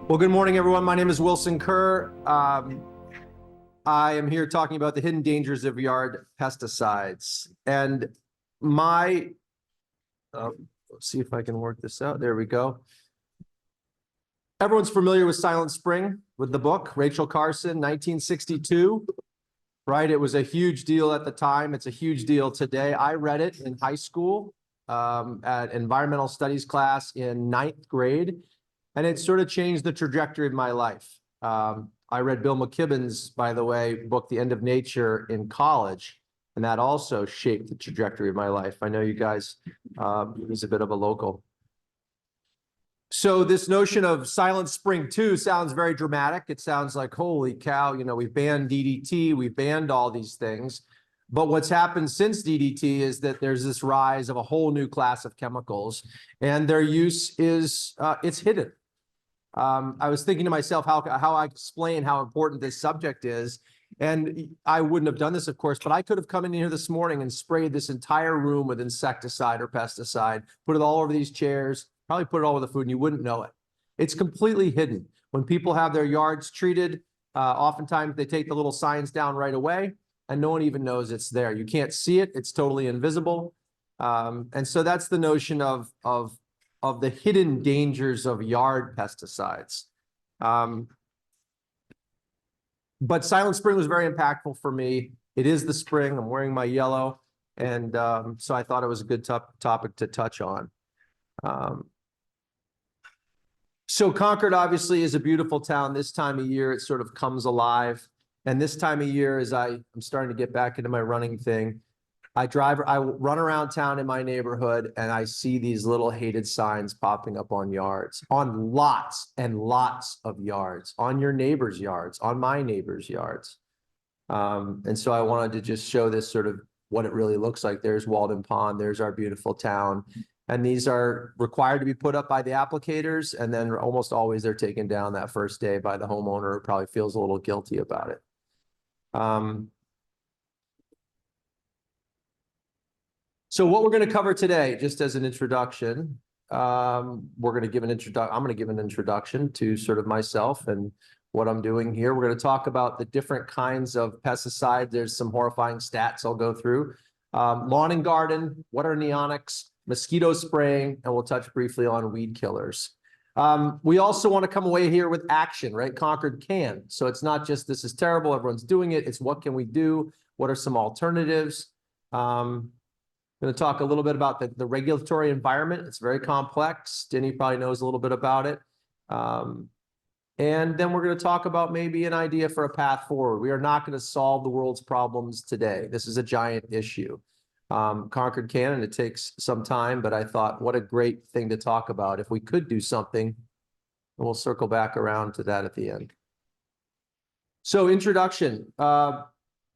Well, good morning, everyone. My name is Wilson Kerr. I am here talking about the hidden dangers of yard pesticides. And let's see if I can work this out. There we go. Everyone's familiar with Silent Spring, with the book, Rachel Carson, 1962, right? It was a huge deal at the time. It's a huge deal today. I read it in high school at environmental studies class in 9th grade. And it sort of changed the trajectory of my life. I read Bill McKibben's, by the way, book, The End of Nature, in college, and that also shaped the trajectory of my life. I know you guys, he's a bit of a local. So this notion of Silent Spring 2 sounds very dramatic. It sounds like, holy cow, you know, we've banned DDT, we've banned all these things. But what's happened since DDT is that there's this rise of a whole new class of chemicals, and their use is, it's hidden. I was thinking to myself how I explain how important this subject is. And I wouldn't have done this, of course, but I could have come in here this morning and sprayed this entire room with insecticide or pesticide, put it all over these chairs, probably put it all over the food, and you wouldn't know it. It's completely hidden. When people have their yards treated, oftentimes they take the little signs down right away, and no one even knows it's there. You can't see it. It's totally invisible. And so that's the notion of the hidden dangers of yard pesticides. But Silent Spring was very impactful for me. It is the spring. I'm wearing my yellow. And so I thought it was a good topic to touch on. So Concord obviously is a beautiful town. This time of year, it sort of comes alive. And this time of year, as I'm starting to get back into my running thing, I run around town in my neighborhood, and I see these little hated signs popping up on yards, on lots and lots of yards, on your neighbor's yards, on my neighbor's yards. And so I wanted to just show this sort of what it really looks like. There's Walden Pond, there's our beautiful town. And these are required to be put up by the applicators, and then almost always they're taken down that first day by the homeowner, who probably feels a little guilty about it. So what we're going to cover today, just as an introduction, I'm going to give an introduction to sort of myself and what I'm doing here. We're going to talk about the different kinds of pesticides. There's some horrifying stats I'll go through. Lawn and garden, what are neonics, mosquito spraying, and we'll touch briefly on weed killers. We also want to come away here with action, right? Concord can. So it's not just this is terrible, everyone's doing it. It's what can we do? What are some alternatives? I'm going to talk a little bit about the regulatory environment. It's very complex. Denny probably knows a little bit about it. And then we're going to talk about maybe an idea for a path forward. We are not going to solve the world's problems today. This is a giant issue. Concord can, and it takes some time, but I thought what a great thing to talk about if we could do something. And we'll circle back around to that at the end. So introduction. I'm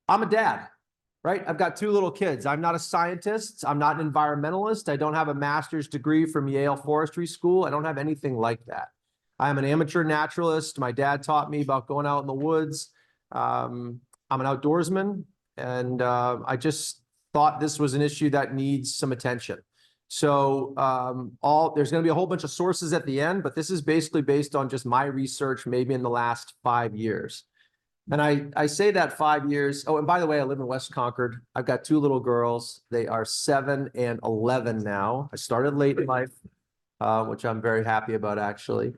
a dad. Right? I've got 2 little kids. I'm not a scientist. I'm not an environmentalist. I don't have a master's degree from Yale Forestry School. I don't have anything like that. I'm an amateur naturalist. My dad taught me about going out in the woods. I'm an outdoorsman, and I just thought this was an issue that needs some attention. So there's going to be a whole bunch of sources at the end, but this is basically based on just my research, maybe in the last 5 years. And I say that 5 years. Oh, and by the way, I live in West Concord. I've got 2 little girls. They are 7 and 11 now. I started late in life, which I'm very happy about, actually.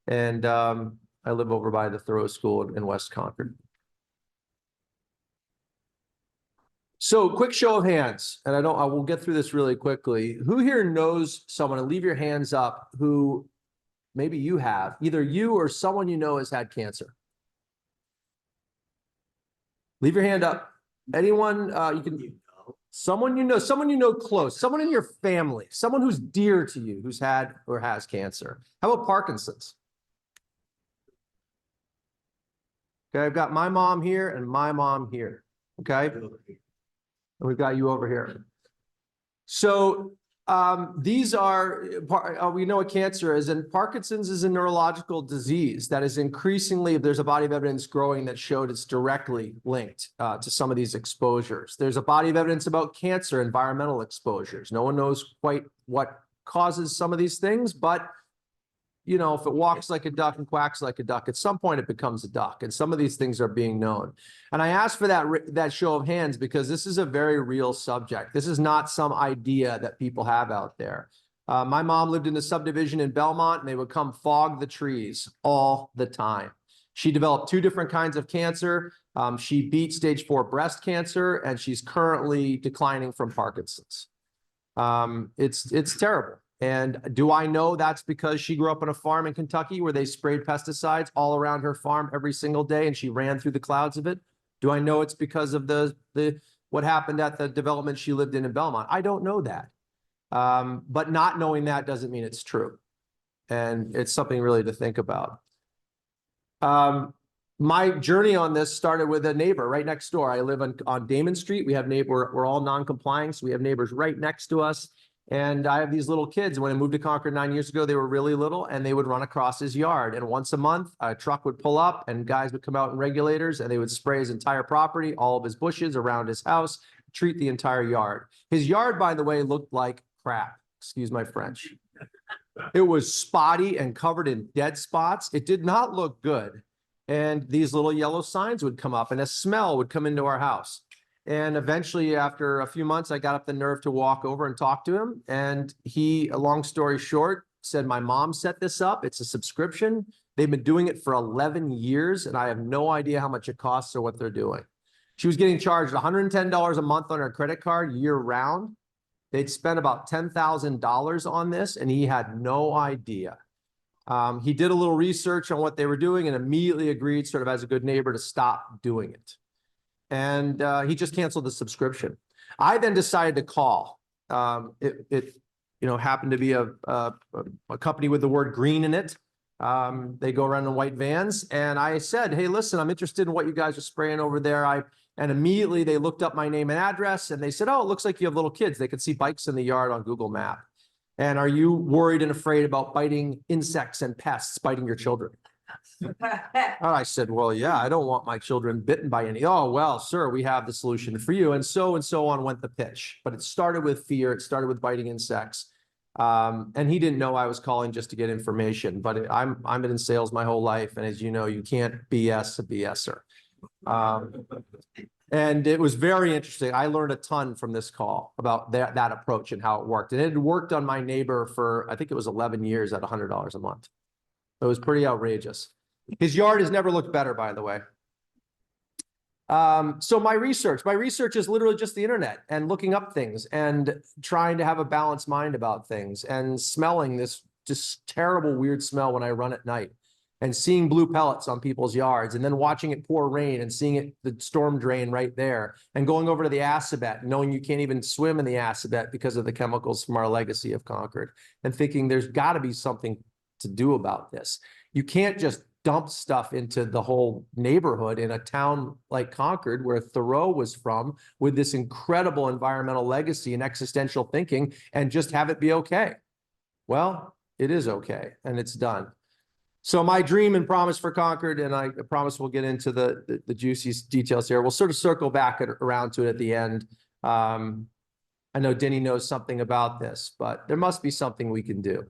And I live over by the Thoreau School in West Concord. So quick show of hands, and I will get through this really quickly. Who here knows someone, and leave your hands up, who maybe you have, either you or someone you know has had cancer? Leave your hand up. Anyone, someone you know close, someone in your family, someone who's dear to you, who's had or has cancer. How about Parkinson's? Okay, I've got my mom here and my mom here. Okay, and we've got you over here. So these are, we know what cancer is, and Parkinson's is a neurological disease that is increasingly, there's a body of evidence growing that showed it's directly linked to some of these exposures. There's a body of evidence about cancer, environmental exposures. No one knows quite what causes some of these things, but you know, if it walks like a duck and quacks like a duck, at some point it becomes a duck. And some of these things are being known. And I asked for that show of hands because this is a very real subject. This is not some idea that people have out there. My mom lived in a subdivision in Belmont, and they would come fog the trees all the time. She developed 2 different kinds of cancer. She beat stage 4 breast cancer, and she's currently declining from Parkinson's. It's terrible. And do I know that's because she grew up on a farm in Kentucky where they sprayed pesticides all around her farm every single day and she ran through the clouds of it? Do I know it's because of what happened at the development she lived in Belmont? I don't know that. But not knowing that doesn't mean it's true. And it's something really to think about. My journey on this started with a neighbor right next door. I live on Damon Street. We have we're all non-compliant, so we have neighbors right next to us. And I have these little kids. When I moved to Concord 9 years ago, they were really little, and they would run across his yard. And once a month, a truck would pull up, and guys would come out in regulators, and they would spray his entire property, all of his bushes around his house, treat the entire yard. His yard, by the way, looked like crap. Excuse my French. It was spotty and covered in dead spots. It did not look good. And these little yellow signs would come up, and a smell would come into our house. And eventually, after a few months, I got up the nerve to walk over and talk to him. And he, a long story short, said, my mom set this up. It's a subscription. They've been doing it for 11 years, and I have no idea how much it costs or what they're doing. She was getting charged $110 a month on her credit card year round. They'd spent about $10,000 on this, and he had no idea. He did a little research on what they were doing and immediately agreed, sort of as a good neighbor, to stop doing it. And he just canceled the subscription. I then decided to call. It happened to be a company with the word green in it. They go around in white vans. And I said, hey, listen, I'm interested in what you guys are spraying over there. And immediately they looked up my name and address, and they said, oh, it looks like you have little kids. They could see bikes in the yard on Google Maps. And are you worried and afraid about biting insects and pests biting your children? I said, well, yeah, I don't want my children bitten by any. Oh, well, sir, we have the solution for you. And so on went the pitch. But it started with fear. It started with biting insects. And he didn't know I was calling just to get information. But I'm been in sales my whole life. And as you know, you can't BS a BSer. And it was very interesting. I learned a ton from this call about that approach and how it worked. And it had worked on my neighbor for, I think it was 11 years at $100 a month. It was pretty outrageous. His yard has never looked better, by the way. So my research is literally just the internet and looking up things and trying to have a balanced mind about things and smelling this just terrible, weird smell when I run at night and seeing blue pellets on people's yards and then watching it pour rain and seeing the storm drain right there and going over to the Assabet, knowing you can't even swim in the Assabet because of the chemicals from our legacy of Concord, and thinking there's got to be something to do about this. You can't just dump stuff into the whole neighborhood in a town like Concord, where Thoreau was from, with this incredible environmental legacy and existential thinking, and just have it be okay. Well, it is okay, and it's done. So my dream and promise for Concord, and I promise we'll get into the juicy details here. We'll sort of circle back around to it at the end. I know Denny knows something about this, but there must be something we can do.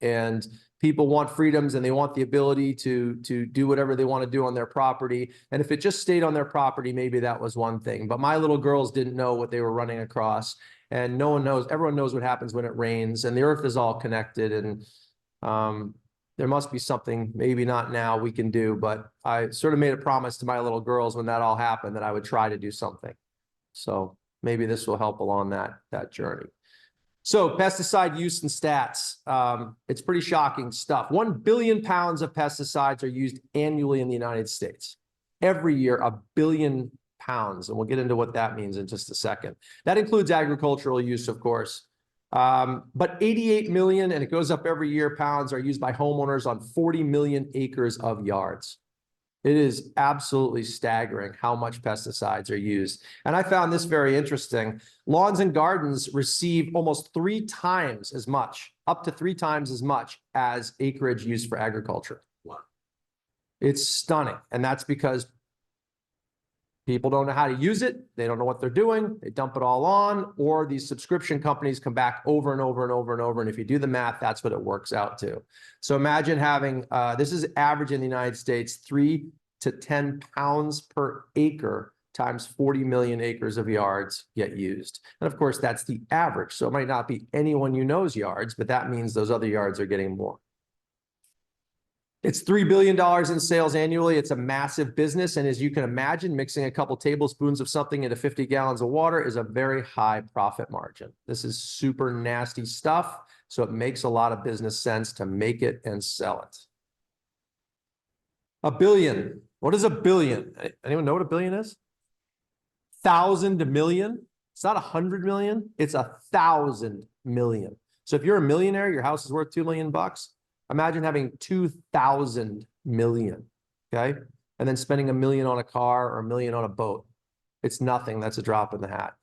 And people want freedoms, and they want the ability to do whatever they want to do on their property. And if it just stayed on their property, maybe that was one thing. But my little girls didn't know what they were running across. And no one knows, everyone knows what happens when it rains, and the earth is all connected. And there must be something, maybe not now, we can do. But I sort of made a promise to my little girls when that all happened that I would try to do something. So maybe this will help along that journey. So pesticide use and stats. It's pretty shocking stuff. 1 billion pounds of pesticides are used annually in the United States. Every year, 1 billion pounds. And we'll get into what that means in just a second. That includes agricultural use, of course. But 88 million, and it goes up every year, pounds are used by homeowners on 40 million acres of yards. It is absolutely staggering how much pesticides are used. And I found this very interesting. Lawns and gardens receive almost 3 times as much, up to 3 times as much as acreage used for agriculture. Wow. It's stunning. And that's because People don't know how to use it. They don't know what they're doing. They dump it all on, or these subscription companies come back over and over and over and over. And if you do the math, that's what it works out to. So imagine having, this is average in the United States, 3 to 10 pounds per acre times 40 million acres of yards get used. And of course, that's the average. So it might not be anyone you know's yards, but that means those other yards are getting more. It's $3 billion in sales annually. It's a massive business. And as you can imagine, mixing a couple tablespoons of something into 50 gallons of water is a very high profit margin. This is super nasty stuff. So it makes a lot of business sense to make it and sell it. A billion. What is a billion? Anyone know what a billion is? 1,000 million. It's not 100 million. It's 1,000 million. So if you're a millionaire, your house is worth $2 million. Imagine having 2,000 million, okay? And then spending $1 million on a car or $1 million on a boat. It's nothing. That's a drop in the hat.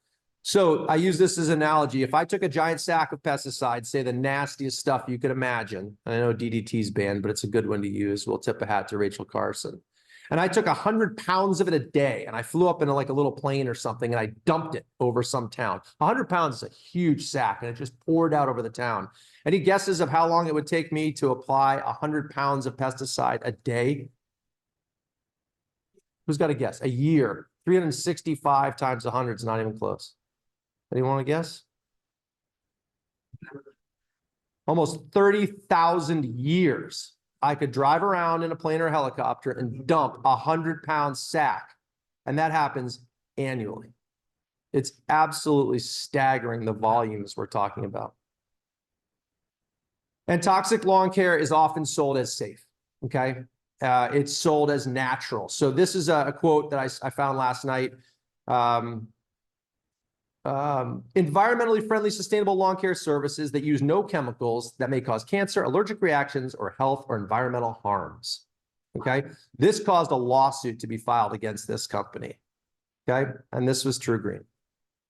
So I use this as an analogy. If I took a giant sack of pesticides, say the nastiest stuff you could imagine, and I know DDT's banned, but it's a good one to use. We'll tip a hat to Rachel Carson. And I took 100 pounds of it a day, and I flew up in like a little plane or something, and I dumped it over some town. 100 pounds is a huge sack, and it just poured out over the town. Any guesses of how long it would take me to apply 100 pounds of pesticide a day? Who's got a guess? A year. 365 times 100 is not even close. Anyone want to guess? Almost 30,000 years. I could drive around in a plane or a helicopter and dump 100-pound sack. And that happens annually. It's absolutely staggering the volumes we're talking about. And toxic lawn care is often sold as safe, okay? It's sold as natural. So this is a quote that I found last night. Environmentally friendly, sustainable lawn care services that use no chemicals that may cause cancer, allergic reactions, or health or environmental harms. Okay, this caused a lawsuit to be filed against this company. Okay, and this was TruGreen.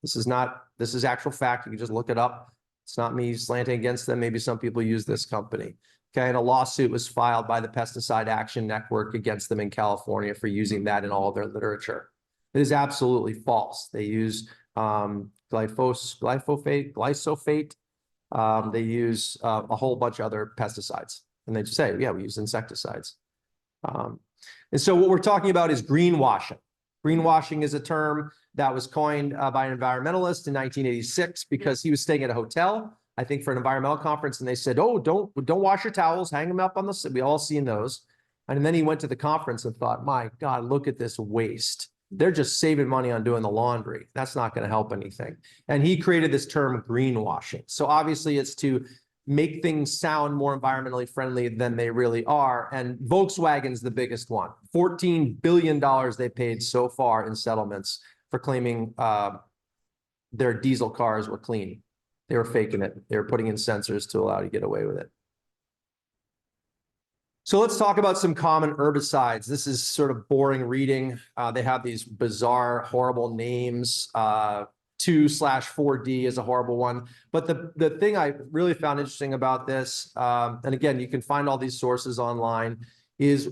This is actual fact. You can just look it up. It's not me slanting against them. Maybe some people use this company. Okay, and a lawsuit was filed by the Pesticide Action Network against them in California for using that in all of their literature. It is absolutely false. They use glyphosate. They use a whole bunch of other pesticides, and they just say, yeah, we use insecticides. And so what we're talking about is greenwashing. Greenwashing is a term that was coined by an environmentalist in 1986 because he was staying at a hotel, I think for an environmental conference, and they said, oh, don't wash your towels, hang them up on the, we all seen those. And then he went to the conference and thought, my God, look at this waste. They're just saving money on doing the laundry. That's not going to help anything. And he created this term greenwashing. So obviously it's to make things sound more environmentally friendly than they really are. And Volkswagen's the biggest one. $14 billion they paid so far in settlements for claiming their diesel cars were clean. They were faking it. They were putting in sensors to allow you to get away with it. So let's talk about some common herbicides. This is sort of boring reading. They have these bizarre, horrible names. 2/4D is a horrible one. But the thing I really found interesting about this, and again, you can find all these sources online, is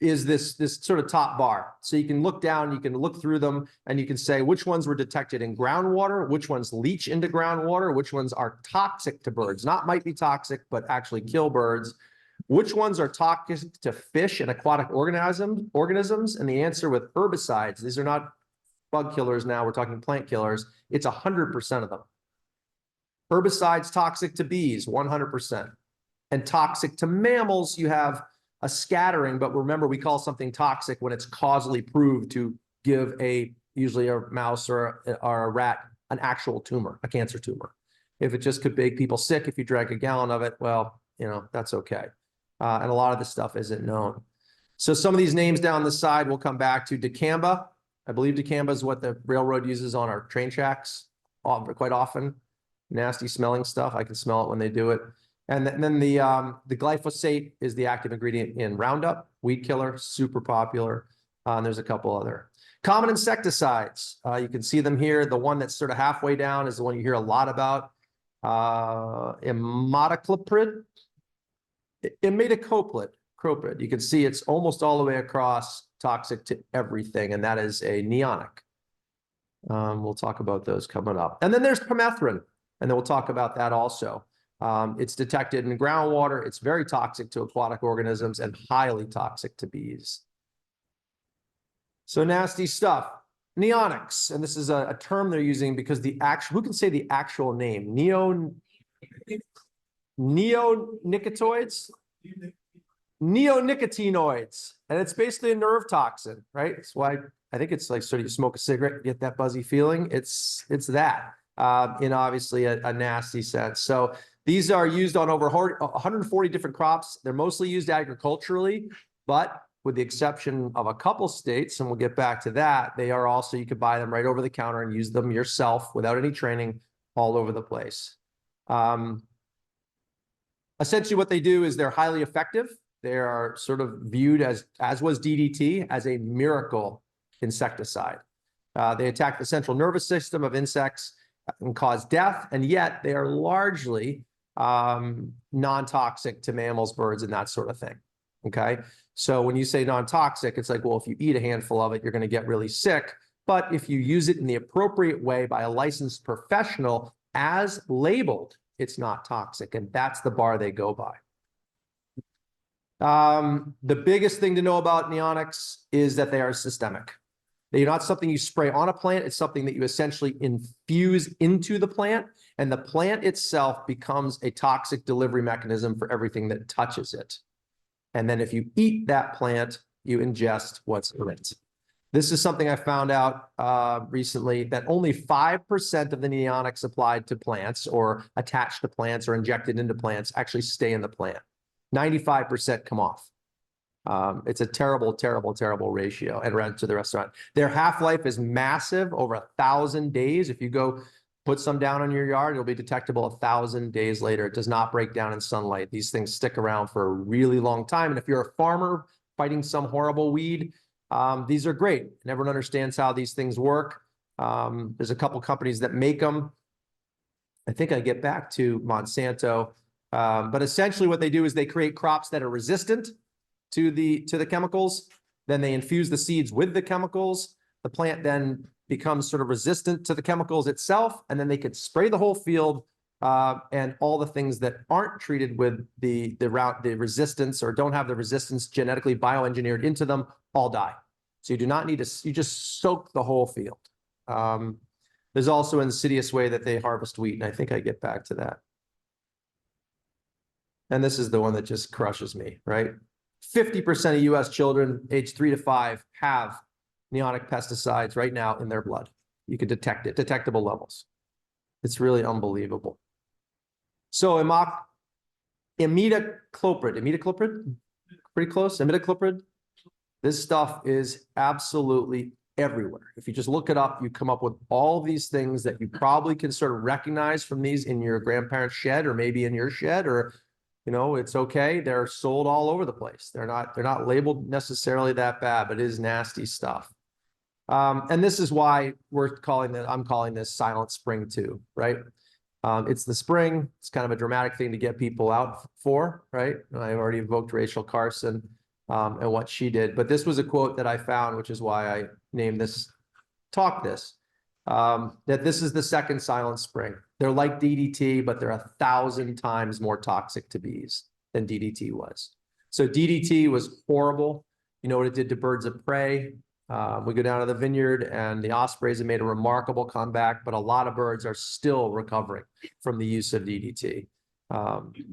this sort of top bar. So you can look down, you can look through them, and you can say which ones were detected in groundwater, which ones leach into groundwater, which ones are toxic to birds. Not might be toxic, but actually kill birds. Which ones are toxic to fish and aquatic organisms? And the answer with herbicides, these are not bug killers now, we're talking plant killers, it's 100% of them. Herbicides toxic to bees, 100%. And toxic to mammals, you have a scattering, but remember, we call something toxic when it's causally proved to give usually a mouse or a rat, an actual tumor, a cancer tumor. If it just could make people sick, if you drank a gallon of it, well, that's okay. And a lot of this stuff isn't known. So some of these names down the side we'll come back to. Dicamba. I believe dicamba is what the railroad uses on our train tracks quite often. Nasty smelling stuff. I can smell it when they do it. And then the glyphosate is the active ingredient in Roundup, weed killer, super popular. And there's a couple other. Common insecticides. You can see them here. The one that's sort of halfway down is the one you hear a lot about. Imidacloprid. You can see it's almost all the way across toxic to everything, and that is a neonic. We'll talk about those coming up. And then there's permethrin, and then we'll talk about that also. It's detected in groundwater. It's very toxic to aquatic organisms and highly toxic to bees. So nasty stuff. Neonics, and this is a term they're using because the actual, who can say the actual name? Neonicotinoids? Neonicotinoids. And it's basically a nerve toxin, right? That's why I think it's like sort of you smoke a cigarette, get that buzzy feeling. It's that in obviously a nasty sense. So these are used on over 140 different crops. They're mostly used agriculturally, but with the exception of a couple states, and we'll get back to that, they are also, you could buy them right over the counter and use them yourself without any training all over the place. Essentially what they do is they're highly effective. They are sort of viewed as was DDT, as a miracle insecticide. They attack the central nervous system of insects and cause death, and yet they are largely non-toxic to mammals, birds, and that sort of thing. Okay, so when you say non-toxic, it's like, well, if you eat a handful of it, you're going to get really sick. But if you use it in the appropriate way by a licensed professional as labeled, it's not toxic, and that's the bar they go by. The biggest thing to know about neonics is that they are systemic. They're not something you spray on a plant. It's something that you essentially infuse into the plant, and the plant itself becomes a toxic delivery mechanism for everything that touches it. And then if you eat that plant, you ingest what's in it. This is something I found out recently, that only 5% of the neonics applied to plants or attached to plants or injected into plants actually stay in the plant. 95% come off. It's a terrible, terrible, terrible ratio and rent to the restaurant. Their half-life is massive, over 1,000 days. If you go put some down on your yard, it'll be detectable 1,000 days later. It does not break down in sunlight. These things stick around for a really long time. And if you're a farmer fighting some horrible weed, these are great. And everyone understands how these things work. There's a couple companies that make them. I think I get back to Monsanto. But essentially what they do is they create crops that are resistant to the chemicals. Then they infuse the seeds with the chemicals. The plant then becomes sort of resistant to the chemicals itself, and then they could spray the whole field, and all the things that aren't treated with the resistance or don't have the resistance genetically bioengineered into them all die. So you do not need to, you just soak the whole field. There's also an insidious way that they harvest wheat, and I think I get back to that. And this is the one that just crushes me, right? 50% of US children aged 3 to 5 have neonic pesticides right now in their blood. You can detect it, detectable levels. It's really unbelievable. So imidacloprid, pretty close, imidacloprid. This stuff is absolutely everywhere. If you just look it up, you come up with all these things that you probably can sort of recognize from these in your grandparents' shed or maybe in your shed, or you know, it's okay. They're sold all over the place. They're not labeled necessarily that bad, but it is nasty stuff. And this is why I'm calling this Silent Spring 2, right? It's the spring. It's kind of a dramatic thing to get people out for, right? I already invoked Rachel Carson and what she did, but this was a quote that I found, which is why I named this talk that this is the second Silent Spring. They're like DDT, but they're 1,000 times more toxic to bees than DDT was. So DDT was horrible. You know what it did to birds of prey. We go down to the vineyard and the ospreys have made a remarkable comeback, but a lot of birds are still recovering from the use of DDT.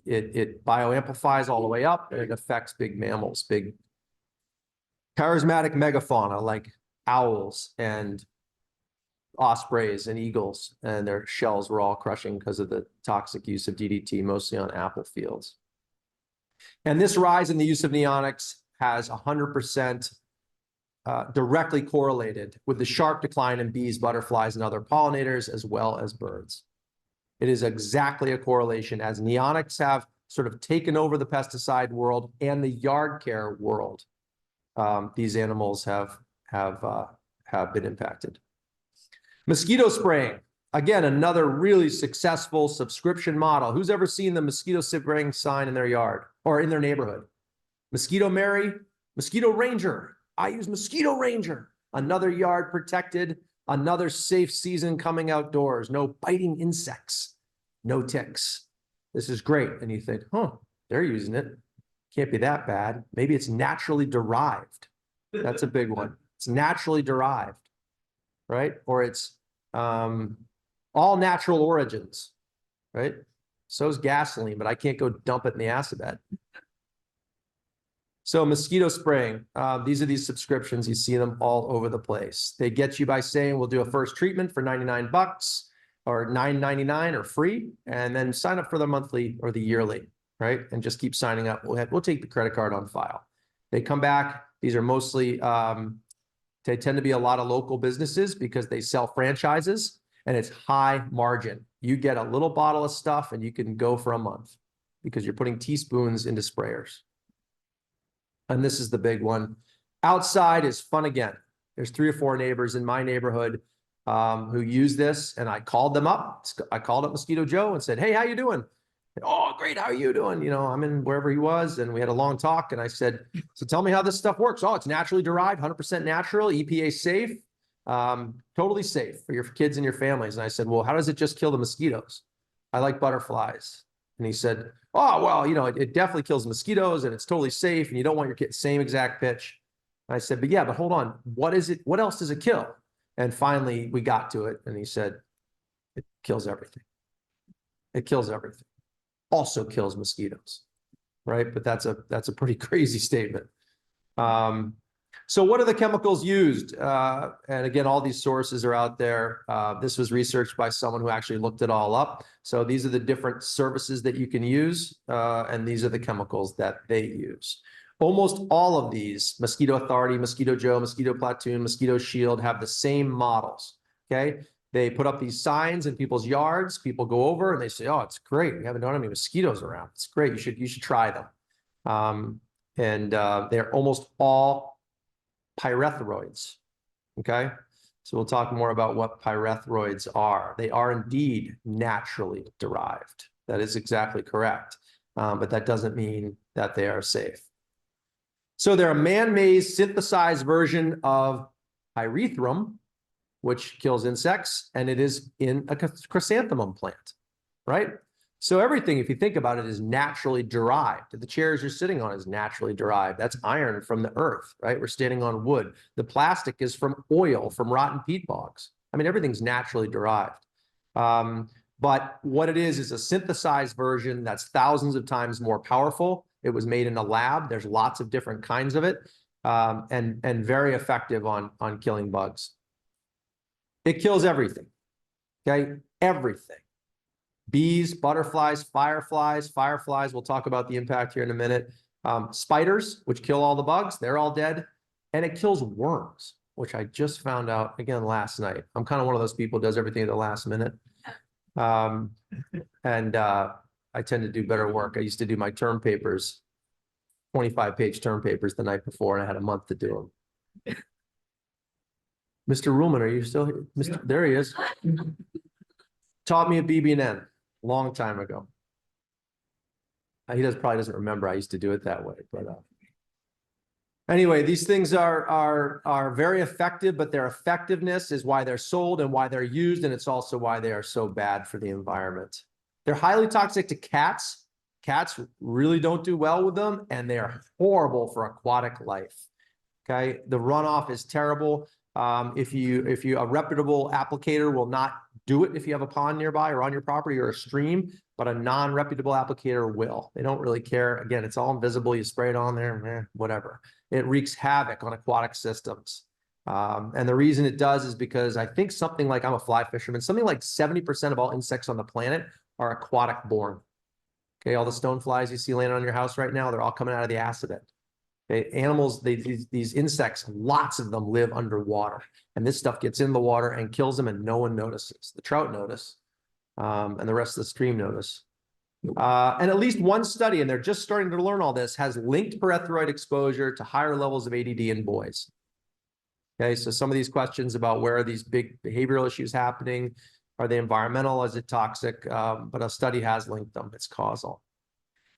It bioamplifies all the way up, and it affects big mammals, big charismatic megafauna like owls and ospreys and eagles, and their shells were all crushing because of the toxic use of DDT, mostly on apple fields. And this rise in the use of neonics has 100% directly correlated with the sharp decline in bees, butterflies, and other pollinators, as well as birds. It is exactly a correlation, as neonics have sort of taken over the pesticide world and the yard care world. These animals have been impacted. Mosquito spraying, again, another really successful subscription model. Who's ever seen the mosquito spraying sign in their yard or in their neighborhood? Mosquito Mary, Mosquito Ranger. I use Mosquito Ranger, another yard protected, another safe season coming outdoors, no biting insects, no ticks. This is great. And you think, huh, they're using it. Can't be that bad. Maybe it's naturally derived. That's a big one. It's naturally derived, right? Or it's all natural origins, right? So is gasoline, but I can't go dump it in the acid bed. So mosquito spraying, these are these subscriptions. You see them all over the place. They get you by saying, we'll do a first treatment for 99 bucks or $9.99 or free, and then sign up for the monthly or the yearly, right? And just keep signing up. We'll take the credit card on file. They come back. These are mostly, they tend to be a lot of local businesses because they sell franchises and it's high margin. You get a little bottle of stuff and you can go for a month because you're putting teaspoons into sprayers. And this is the big one. Outside is fun again. There's 3 or 4 neighbors in my neighborhood who use this, and I called them up. I called up Mosquito Joe and said, hey, how you doing? And, oh, great, how are you doing? You know, I'm in wherever he was, and we had a long talk, and I said, so tell me how this stuff works. Oh, it's naturally derived, 100% natural, EPA safe, totally safe for your kids and your families. And I said, well, how does it just kill the mosquitoes? I like butterflies. And he said, oh, well, you know, it definitely kills mosquitoes and it's totally safe and you don't want your kid, same exact pitch. And I said, but yeah, but hold on. What is it? What else does it kill? And finally we got to it. And he said, it kills everything. It kills everything. Also kills mosquitoes, right? But that's a pretty crazy statement. So what are the chemicals used? And again, all these sources are out there. This was researched by someone who actually looked it all up. So these are the different services that you can use, and these are the chemicals that they use. Almost all of these, Mosquito Authority, Mosquito Joe, Mosquito Platoon, Mosquito Shield, have the same models, okay? They put up these signs in people's yards. People go over and they say, oh, it's great. We haven't known any mosquitoes around. It's great. You should try them. They're almost all pyrethroids, okay? So we'll talk more about what pyrethroids are. They are indeed naturally derived. That is exactly correct, but that doesn't mean that they are safe. So they're a man-made synthesized version of pyrethrum, which kills insects, and it is in a chrysanthemum plant, right? So everything, if you think about it, is naturally derived. The chairs you're sitting on is naturally derived. That's iron from the earth, right? We're standing on wood. The plastic is from oil, from rotten peat bogs. I mean, everything's naturally derived. But what it is a synthesized version that's thousands of times more powerful. It was made in a lab. There's lots of different kinds of it, and very effective on killing bugs. It kills everything, okay? Everything. Bees, butterflies, fireflies. We'll talk about the impact here in a minute. Spiders, which kill all the bugs, they're all dead. And it kills worms, which I just found out again last night. I'm kind of one of those people who does everything at the last minute. I tend to do better work. I used to do my term papers, 25-page term papers the night before, and I had a month to do them. Mr. Ruhlman, are you still here? Yeah. There he is. Taught me at BB&N a long time ago. He probably doesn't remember. I used to do it that way, but anyway, these things are very effective, but their effectiveness is why they're sold and why they're used, and it's also why they are so bad for the environment. They're highly toxic to cats. Cats really don't do well with them, and they are horrible for aquatic life. Okay, the runoff is terrible. If a reputable applicator will not do it if you have a pond nearby or on your property or a stream, but a non-reputable applicator will. They don't really care. Again, it's all invisible. You spray it on there, whatever. It wreaks havoc on aquatic systems. And the reason it does is because I think something like, I'm a fly fisherman, something like 70% of all insects on the planet are aquatic born. Okay, all the stoneflies you see landing on your house right now, they're all coming out of the acid bed. Okay, animals, these insects, lots of them live underwater, and this stuff gets in the water and kills them, and no one notices. The trout notice, and the rest of the stream notice. And at least one study, and they're just starting to learn all this, has linked pyrethroid exposure to higher levels of ADD in boys. Okay, so some of these questions about where are these big behavioral issues happening? Are they environmental? Is it toxic? But a study has linked them. It's causal.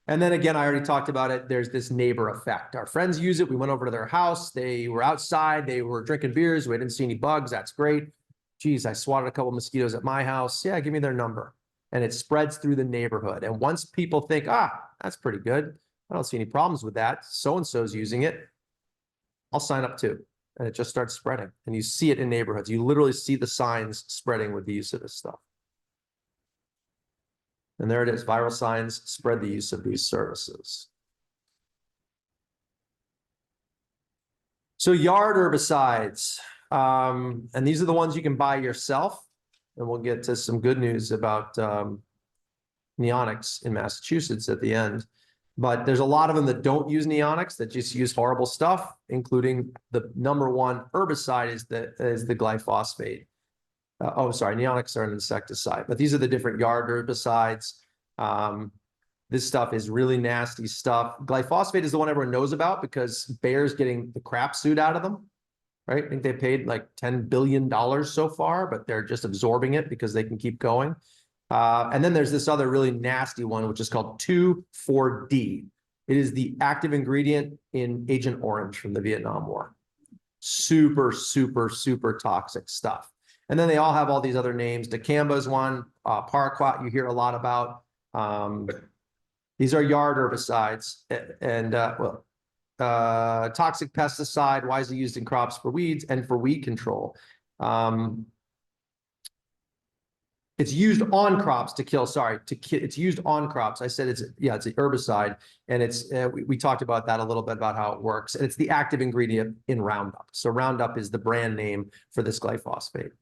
And then again, I already talked about it. There's this neighbor effect. Our friends use it. We went over to their house. They were outside. They were drinking beers. We didn't see any bugs. That's great. Geez, I swatted a couple of mosquitoes at my house. Yeah, give me their number. And it spreads through the neighborhood. And once people think, that's pretty good, I don't see any problems with that, so-and-so's using it, I'll sign up too. And it just starts spreading. And you see it in neighborhoods. You literally see the signs spreading with the use of this stuff. And there it is, viral signs spread the use of these services. So yard herbicides, and these are the ones you can buy yourself. And we'll get to some good news about neonics in Massachusetts at the end. But there's a lot of them that don't use neonics, that just use horrible stuff, including the #1 herbicide is the glyphosate. Neonics are an insecticide, but these are the different yard herbicides. This stuff is really nasty stuff. Glyphosate is the one everyone knows about because Bayer's getting the crap suit out of them, right? I think they paid like $10 billion so far, but they're just absorbing it because they can keep going. And then there's this other really nasty one, which is called 2,4-D. It is the active ingredient in Agent Orange from the Vietnam War. Super, super, super toxic stuff. And then they all have all these other names. Dicamba is one, paraquat you hear a lot about. These are yard herbicides and toxic pesticide, widely used in crops for weeds and for weed control. It's used on crops to kill, it's used on crops. I said it's an herbicide, and it's we talked about that a little bit about how it works. And it's the active ingredient in Roundup. So Roundup is the brand name for this glyphosate.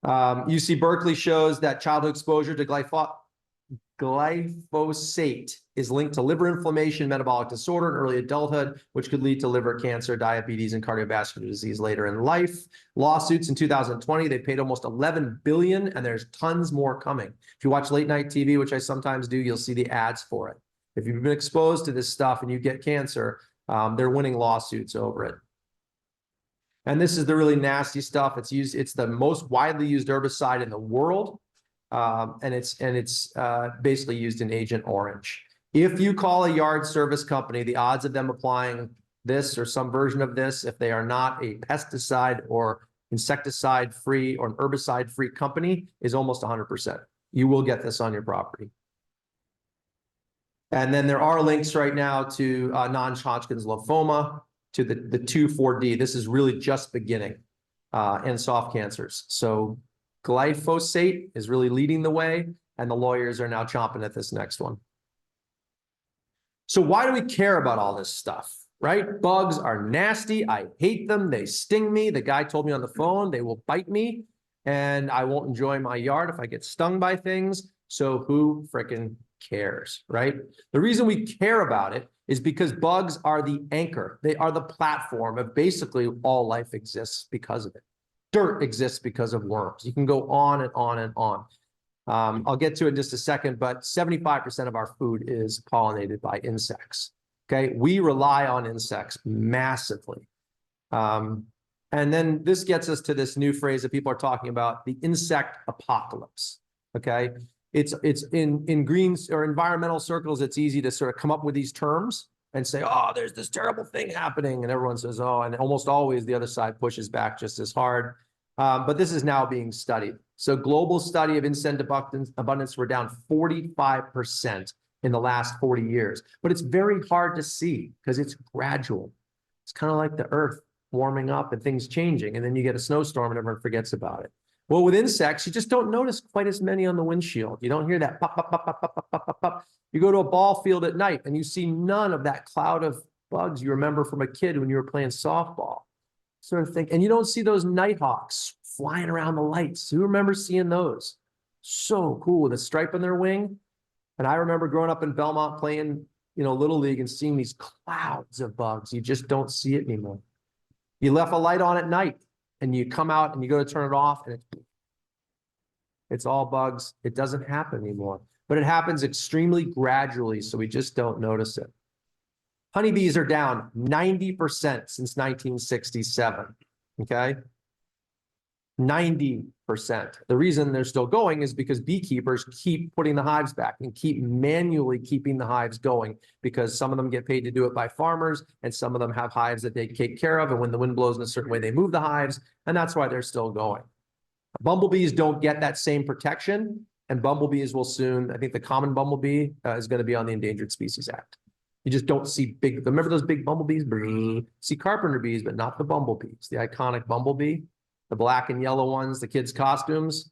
UC Berkeley shows that childhood exposure to glyphosate is linked to liver inflammation, metabolic disorder in early adulthood, which could lead to liver cancer, diabetes, and cardiovascular disease later in life. Lawsuits in 2020, they paid almost $11 billion, and there's tons more coming. If you watch late night TV, which I sometimes do, you'll see the ads for it. If you've been exposed to this stuff and you get cancer, they're winning lawsuits over it. And this is the really nasty stuff. It's the most widely used herbicide in the world. And it's basically used in Agent Orange. If you call a yard service company, the odds of them applying this or some version of this, if they are not a pesticide or insecticide free or an herbicide free company, is almost 100%. You will get this on your property. And then there are links right now to non-Hodgkin's lymphoma, to the 2,4-D. This is really just beginning, and soft cancers. So glyphosate is really leading the way, and the lawyers are now chomping at this next one. So why do we care about all this stuff, right? Bugs are nasty. I hate them. They sting me. The guy told me on the phone they will bite me, and I won't enjoy my yard if I get stung by things. So who frickin' cares, right? The reason we care about it is because bugs are the anchor. They are the platform of basically all life exists because of it. Dirt exists because of worms. You can go on and on and on. I'll get to it in just a second, but 75% of our food is pollinated by insects. Okay, we rely on insects massively. And then this gets us to this new phrase that people are talking about, the insect apocalypse. Okay, it's in greens or environmental circles, it's easy to sort of come up with these terms and say, oh, there's this terrible thing happening. And everyone says, oh, and almost always the other side pushes back just as hard. But this is now being studied. So global study of insect abundance, we're down 45% in the last 40 years. But it's very hard to see because it's gradual. It's kind of like the earth warming up and things changing. And then you get a snowstorm and everyone forgets about it. Well, with insects, you just don't notice quite as many on the windshield. You don't hear that pop, pop, pop, pop, pop, pop, pop, pop. You go to a ball field at night and you see none of that cloud of bugs you remember from a kid when you were playing softball. Sort of thing. And you don't see those nighthawks flying around the lights. Who remembers seeing those? So cool with a stripe on their wing. And I remember growing up in Belmont playing, Little League and seeing these clouds of bugs. You just don't see it anymore. You left a light on at night and you come out and you go to turn it off and it's all bugs. It doesn't happen anymore, but it happens extremely gradually. So we just don't notice it. Honeybees are down 90% since 1967. Okay. 90%. The reason they're still going is because beekeepers keep putting the hives back and keep manually keeping the hives going, because some of them get paid to do it by farmers, and some of them have hives that they take care of. And when the wind blows in a certain way, they move the hives, and that's why they're still going. Bumblebees don't get that same protection, and bumblebees will soon, I think the common bumblebee is going to be on the Endangered Species Act. You just don't see big, remember those big bumblebees? See carpenter bees, but not the bumblebees, the iconic bumblebee. The black and yellow ones, the kids' costumes.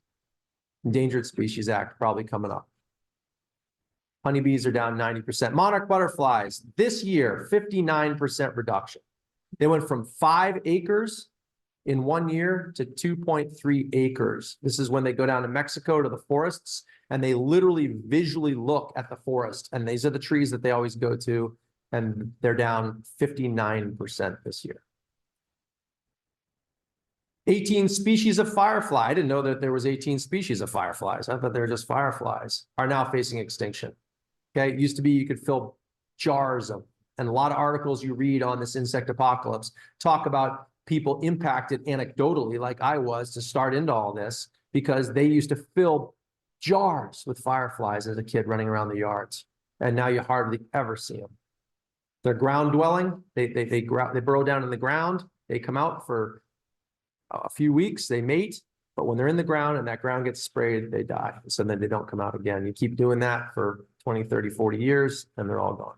Endangered Species Act probably coming up. Honeybees are down 90%. Monarch butterflies, this year, 59% reduction. They went from 5 acres in 1 year to 2.3 acres. This is when they go down to Mexico to the forests, and they literally visually look at the forest. And these are the trees that they always go to, and they're down 59% this year. 18 species of firefly. I didn't know that there was 18 species of fireflies. I thought they were just fireflies. Are now facing extinction. Okay, it used to be you could fill jars of, and a lot of articles you read on this insect apocalypse talk about people impacted anecdotally, like I was, to start into all this, because they used to fill jars with fireflies as a kid running around the yards. And now you hardly ever see them. They're ground dwelling. They burrow down in the ground. They come out for a few weeks, they mate, but when they're in the ground and that ground gets sprayed, they die. So then they don't come out again. You keep doing that for 20, 30, 40 years, and they're all gone.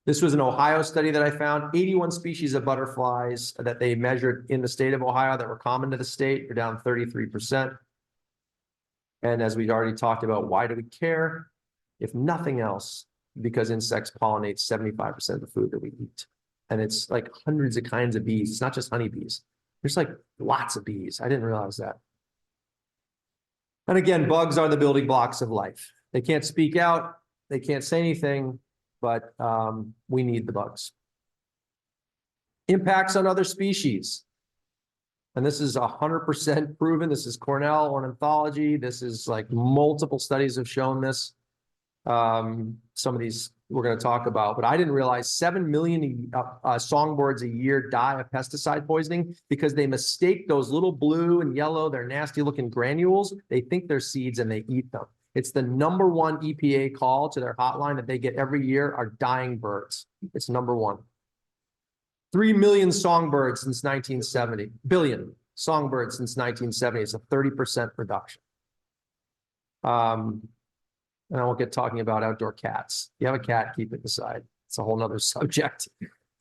This was an Ohio study that I found. 81 species of butterflies that they measured in the state of Ohio that were common to the state are down 33%. And as we already talked about, why do we care? If nothing else, because insects pollinate 75% of the food that we eat. And it's like hundreds of kinds of bees. It's not just honeybees. There's like lots of bees. I didn't realize that. And again, bugs are the building blocks of life. They can't speak out. They can't say anything, but we need the bugs. Impacts on other species. And this is 100% proven. This is Cornell Ornithology. This is like multiple studies have shown this. Some of these we're going to talk about, but I didn't realize 7 million songbirds a year die of pesticide poisoning because they mistake those little blue and yellow, they're nasty looking granules. They think they're seeds and they eat them. It's the #1 EPA call to their hotline that they get every year are dying birds. It's #1. 3 million songbirds since 1970, billion songbirds since 1970. It's a 30% reduction. And I won't get talking about outdoor cats. If you have a cat, keep it aside. It's a whole nother subject.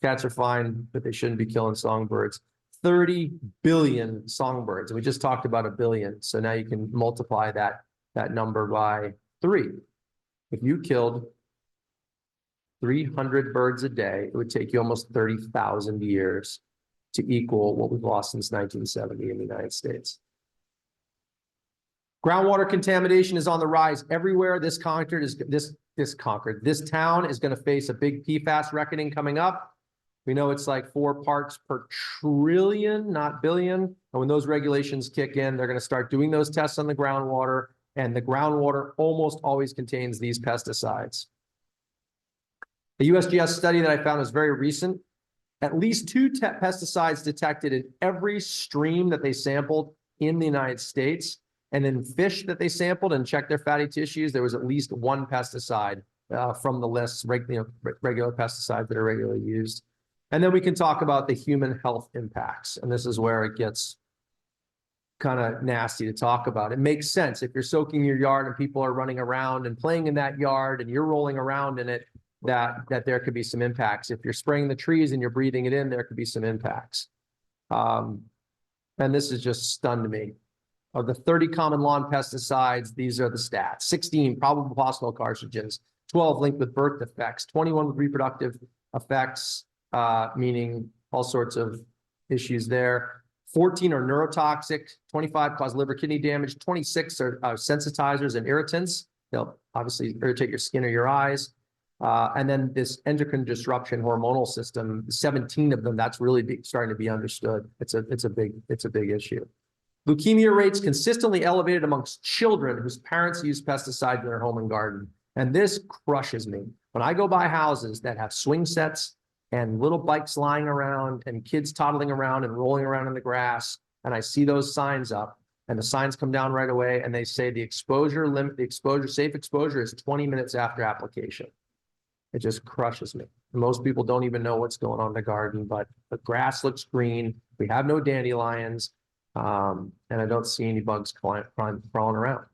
Cats are fine, but they shouldn't be killing songbirds. 30 billion songbirds. And we just talked about 1 billion. So now you can multiply that number by 3. If you killed 300 birds a day, it would take you almost 30,000 years to equal what we've lost since 1970 in the United States. Groundwater contamination is on the rise everywhere. This town is going to face a big PFAS reckoning coming up. We know it's like 4 parts per trillion, not billion. And when those regulations kick in, they're going to start doing those tests on the groundwater, and the groundwater almost always contains these pesticides. A USGS study that I found is very recent. At least 2 pesticides detected in every stream that they sampled in the United States. And in fish that they sampled and checked their fatty tissues, there was at least 1 pesticide from the lists, regular pesticides that are regularly used. And then we can talk about the human health impacts. And this is where it gets kind of nasty to talk about. It makes sense. If you're soaking your yard and people are running around and playing in that yard and you're rolling around in it, that there could be some impacts. If you're spraying the trees and you're breathing it in, there could be some impacts. And this is just stunned me. Of the 30 common lawn pesticides, these are the stats. 16 probable possible carcinogens, 12 linked with birth defects, 21 with reproductive effects, meaning all sorts of issues there. 14 are neurotoxic, 25 cause liver kidney damage, 26 are sensitizers and irritants. They'll obviously irritate your skin or your eyes. And then this endocrine disruption hormonal system, 17 of them, that's really starting to be understood. It's a big issue. Leukemia rates consistently elevated amongst children whose parents use pesticides in their home and garden. And this crushes me. When I go by houses that have swing sets and little bikes lying around and kids toddling around and rolling around in the grass, and I see those signs up, and the signs come down right away, and they say the exposure limit, the exposure, safe exposure is 20 minutes after application. It just crushes me. Most people don't even know what's going on in the garden, but the grass looks green. We have no dandelions, and I don't see any bugs crawling around.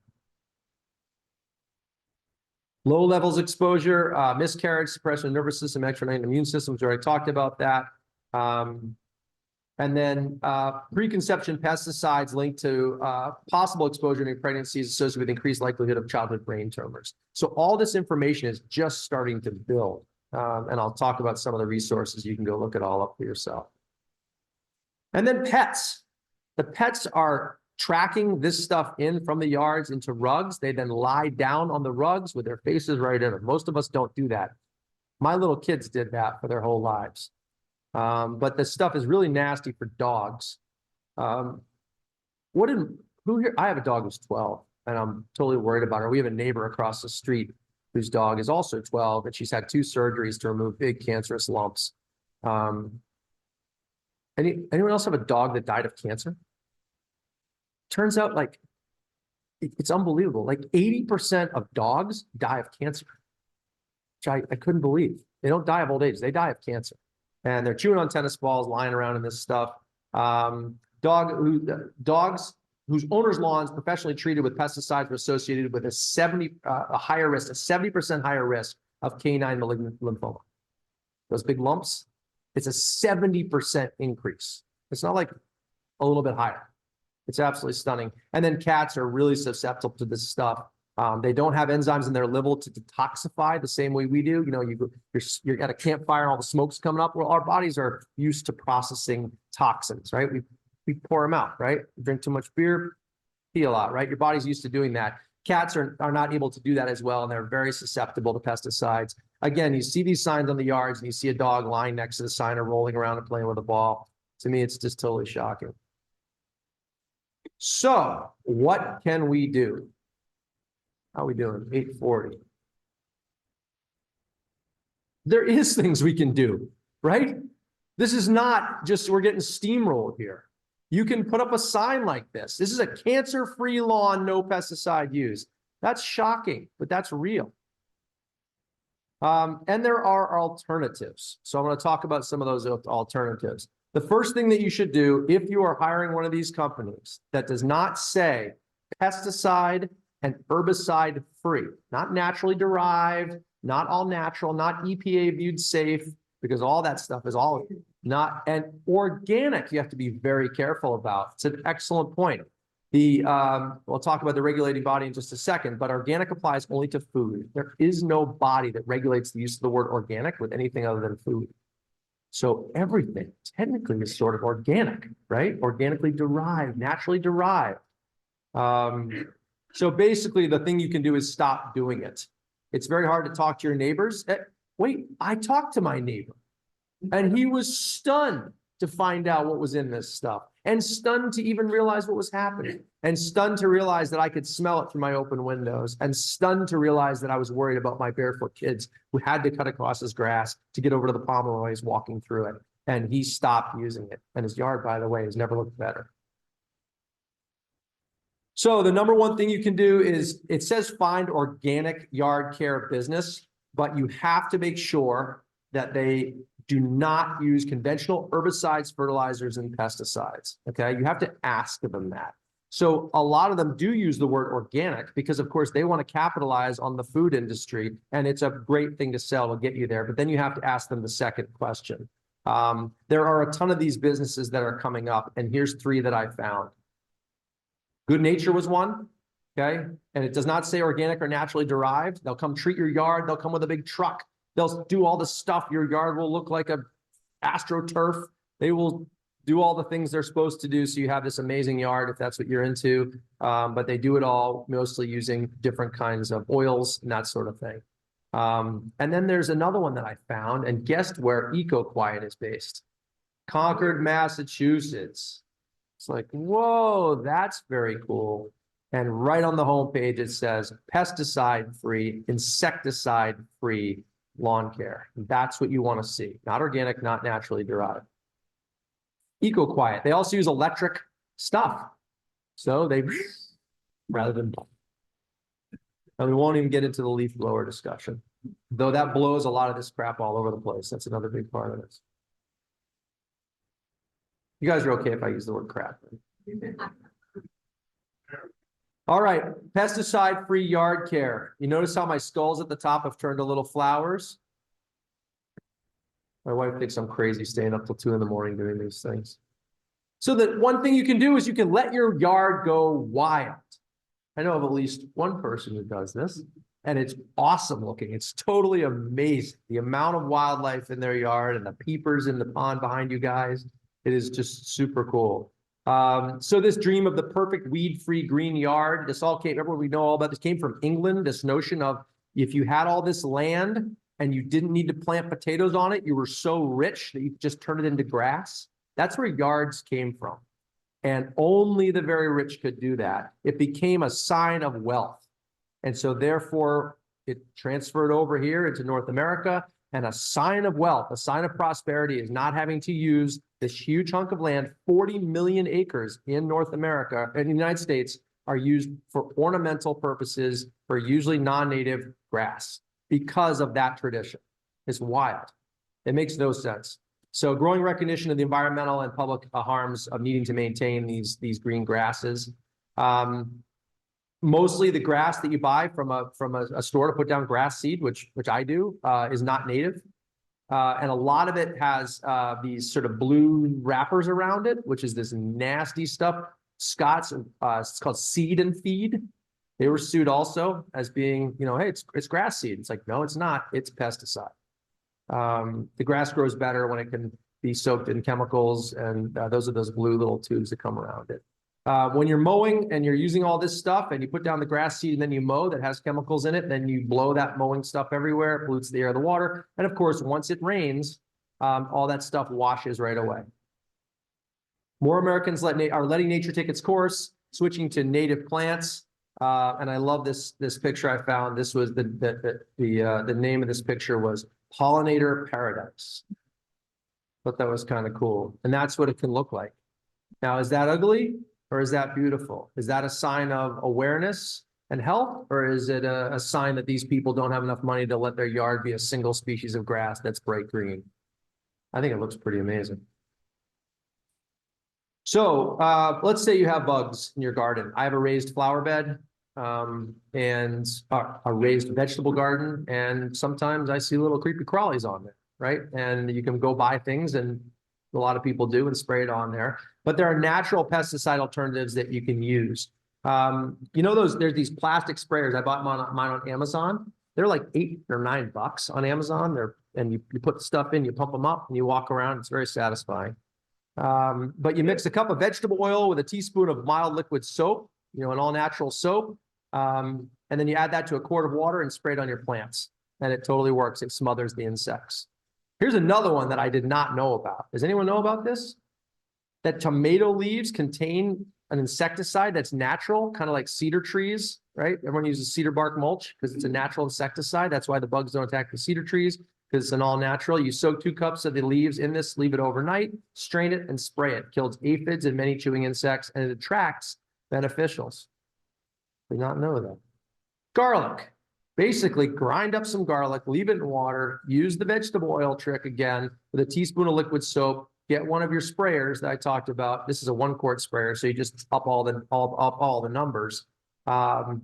Low levels exposure, miscarriage, suppression of nervous system, extraordinary immune systems. We already talked about that. And then preconception pesticides linked to possible exposure during pregnancy is associated with increased likelihood of childhood brain tumors. So all this information is just starting to build. And I'll talk about some of the resources. You can go look it all up for yourself. And then pets. The pets are tracking this stuff in from the yards into rugs. They then lie down on the rugs with their faces right in them. Most of us don't do that. My little kids did that for their whole lives. But this stuff is really nasty for dogs. Who here? I have a dog who's 12, and I'm totally worried about her. We have a neighbor across the street whose dog is also 12, and she's had 2 surgeries to remove big cancerous lumps. Anyone else have a dog that died of cancer? Turns out, like, it's unbelievable. Like 80% of dogs die of cancer, which I couldn't believe. They don't die of old age; they die of cancer. And they're chewing on tennis balls, lying around in this stuff. Dogs whose owners' lawns professionally treated with pesticides were associated with a 70% higher risk of canine malignant lymphoma. Those big lumps, it's a 70% increase. It's not like a little bit higher. It's absolutely stunning. And then cats are really susceptible to this stuff. They don't have enzymes in their liver to detoxify the same way we do. You know, you're at a campfire and all the smoke's coming up. Well, our bodies are used to processing toxins, right? We pour them out, right? You drink too much beer, pee a lot, right? Your body's used to doing that. Cats are not able to do that as well, and they're very susceptible to pesticides. Again, you see these signs on the yards, and you see a dog lying next to the sign or rolling around and playing with a ball. To me, it's just totally shocking. So what can we do? How are we doing? 8:40. There is things we can do, right? This is not just we're getting steamrolled here. You can put up a sign like this. This is a cancer-free lawn, no pesticide use. That's shocking, but that's real. And there are alternatives. So I'm going to talk about some of those alternatives. The first thing that you should do if you are hiring one of these companies that does not say pesticide and herbicide free, not naturally derived, not all natural, not EPA viewed safe, because all that stuff is all not, and organic, you have to be very careful about. It's an excellent point. We'll talk about the regulating body in just a second, but organic applies only to food. There is no body that regulates the use of the word organic with anything other than food. So everything technically is sort of organic, right? Organically derived, naturally derived. So basically the thing you can do is stop doing it. It's very hard to talk to your neighbors. Wait, I talked to my neighbor and he was stunned to find out what was in this stuff, and stunned to even realize what was happening, and stunned to realize that I could smell it through my open windows, and stunned to realize that I was worried about my barefoot kids who had to cut across his grass to get over to the Pomeroy walking through it. And he stopped using it. And his yard, by the way, has never looked better. So the number one thing you can do is, it says find organic yard care business, but you have to make sure that they do not use conventional herbicides, fertilizers, and pesticides, okay? You have to ask them that. So a lot of them do use the word organic because, of course, they want to capitalize on the food industry, and it's a great thing to sell to get you there. But then you have to ask them the second question. There are a ton of these businesses that are coming up, and here's 3 that I found. Good Nature was one, okay? And it does not say organic or naturally derived. They'll come treat your yard. They'll come with a big truck. They'll do all the stuff. Your yard will look like a AstroTurf. They will do all the things they're supposed to do, so you have this amazing yard if that's what you're into. But they do it all mostly using different kinds of oils and that sort of thing. And then there's another one that I found, and guessed where EcoQuiet is based? Concord, Massachusetts. It's like, whoa, that's very cool. And right on the homepage, it says pesticide-free, insecticide-free lawn care. That's what you want to see. Not organic, not naturally derived. EcoQuiet. They also use electric stuff. So they, rather than, and we won't even get into the leaf blower discussion, though that blows a lot of this crap all over the place. That's another big part of this. You guys are okay if I use the word crap. All right, pesticide-free yard care. You notice how my skulls at the top have turned to little flowers? My wife thinks I'm crazy staying up till 2 in the morning doing these things. So that one thing you can do is you can let your yard go wild. I know of at least one person who does this, and it's awesome looking. It's totally amazing. The amount of wildlife in their yard and the peepers in the pond behind you guys. It is just super cool. So this dream of the perfect weed-free green yard, this all came, remember we know all about this, came from England, this notion of if you had all this land and you didn't need to plant potatoes on it, you were so rich that you could just turn it into grass. That's where yards came from. And only the very rich could do that. It became a sign of wealth. And so therefore it transferred over here into North America, and a sign of wealth, a sign of prosperity is not having to use this huge hunk of land. 40 million acres in North America and the United States are used for ornamental purposes for usually non-native grass because of that tradition. It's wild. It makes no sense. So growing recognition of the environmental and public harms of needing to maintain these green grasses. Mostly the grass that you buy from a store to put down grass seed, which I do, is not native. And a lot of it has these sort of blue wrappers around it, which is this nasty stuff. Scott's, it's called Seed and Feed. They were sued also as being, you know, hey, it's grass seed. It's like, no, it's not. It's pesticide. The grass grows better when it can be soaked in chemicals, and those are those blue little tubes that come around it. When you're mowing and you're using all this stuff and you put down the grass seed and then you mow that has chemicals in it, then you blow that mowing stuff everywhere, it pollutes the air, the water. And of course, once it rains, all that stuff washes right away. More Americans are letting nature take its course, switching to native plants. And I love this picture I found. This was the name of this picture was Pollinator Paradise. Thought that was kind of cool. And that's what it can look like. Now, is that ugly? Or is that beautiful? Is that a sign of awareness and health? Or is it a sign that these people don't have enough money to let their yard be a single species of grass that's bright green? I think it looks pretty amazing. So let's say you have bugs in your garden. I have a raised flower bed and a raised vegetable garden. And sometimes I see little creepy crawlies on there, right? And you can go buy things, and a lot of people do, and spray it on there. But there are natural pesticide alternatives that you can use. You know, there's these plastic sprayers. I bought mine on Amazon. They're like $8 or $9 on Amazon. And you put the stuff in, you pump them up, and you walk around. It's very satisfying. But you mix a cup of vegetable oil with a teaspoon of mild liquid soap, you know, an all-natural soap. And then you add that to a quart of water and spray it on your plants. And it totally works. It smothers the insects. Here's another one that I did not know about. Does anyone know about this? That tomato leaves contain an insecticide that's natural, kind of like cedar trees, right? Everyone uses cedar bark mulch because it's a natural insecticide. That's why the bugs don't attack the cedar trees, because it's an all natural. You soak 2 cups of the leaves in this, leave it overnight, strain it and spray it. Kills aphids and many chewing insects, and it attracts beneficials. Did not know that. Garlic. Basically, grind up some garlic, leave it in water, use the vegetable oil trick again with a teaspoon of liquid soap. Get one of your sprayers that I talked about. This is a 1-quart sprayer, so you just up all the numbers, and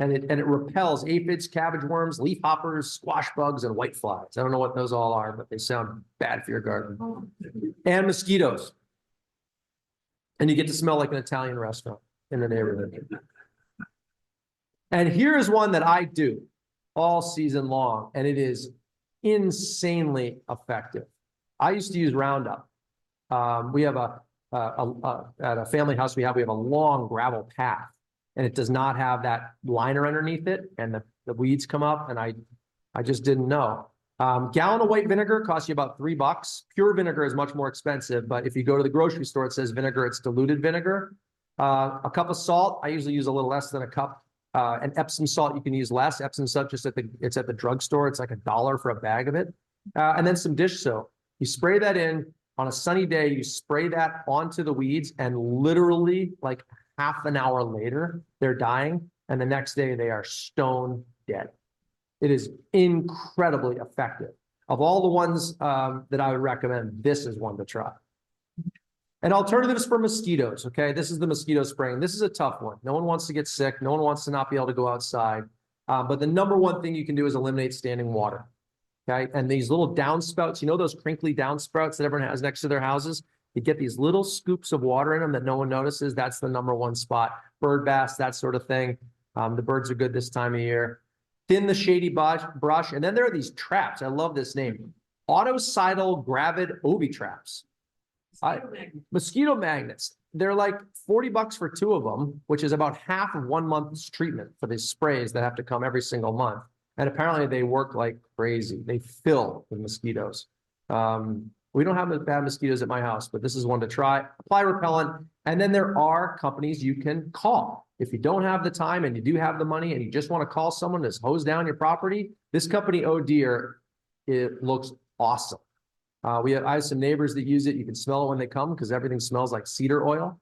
it repels aphids, cabbage worms, leaf hoppers, squash bugs, and whiteflies. I don't know what those all are, but they sound bad for your garden. And mosquitoes, and you get to smell like an Italian restaurant in the neighborhood. And here is one that I do all season long, and it is insanely effective. I used to use Roundup. We have at a family house we have a long gravel path, and it does not have that liner underneath it, and the weeds come up, and I just didn't know. Gallon of white vinegar costs you about $3. Pure vinegar is much more expensive, but if you go to the grocery store, it says vinegar, it's diluted vinegar. A cup of salt, I usually use a little less than a cup. And Epsom salt, you can use less. Epsom salt, it's at the drugstore. It's like $1 for a bag of it. And then some dish soap. You spray that in, On a sunny day, you spray that onto the weeds and literally like half an hour later, they're dying. And the next day they are stone dead. It is incredibly effective. Of all the ones that I would recommend, this is one to try. And alternatives for mosquitoes, okay? This is the mosquito spraying. This is a tough one. No one wants to get sick. No one wants to not be able to go outside. But the number one thing you can do is eliminate standing water, okay? And these little downspouts, you know those crinkly downspouts that everyone has next to their houses? You get these little scoops of water in them that no one notices. That's the number one spot. Bird baths, that sort of thing. The birds are good this time of year. Thin the shady brush. And then there are these traps. I love this name. Autocidal gravid ovitraps. Mosquito magnets. They're like $40 for 2 of them, which is about half of 1 month's treatment for these sprays that have to come every single month. And apparently they work like crazy. They fill with mosquitoes. We don't have bad mosquitoes at my house, but this is one to try. Apply repellent. And then there are companies you can call. If you don't have the time and you do have the money and you just want to call someone to hose down your property, this company, Oh Deer, it looks awesome. I have some neighbors that use it. You can smell it when they come because everything smells like cedar oil.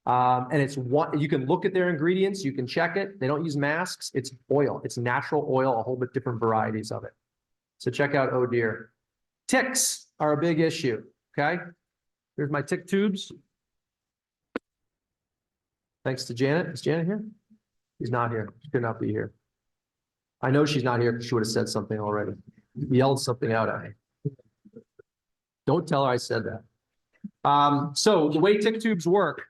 And it's one, you can look at their ingredients, you can check it. They don't use masks. It's oil. It's natural oil, a whole bit different varieties of it. So check out Oh Deer. Ticks are a big issue. Okay. Here's my tick tubes. Thanks to Janet. Is Janet here? She's not here. She could not be here. I know she's not here because she would have said something already. Yelled something out at me. Don't tell her I said that. So the way tick tubes work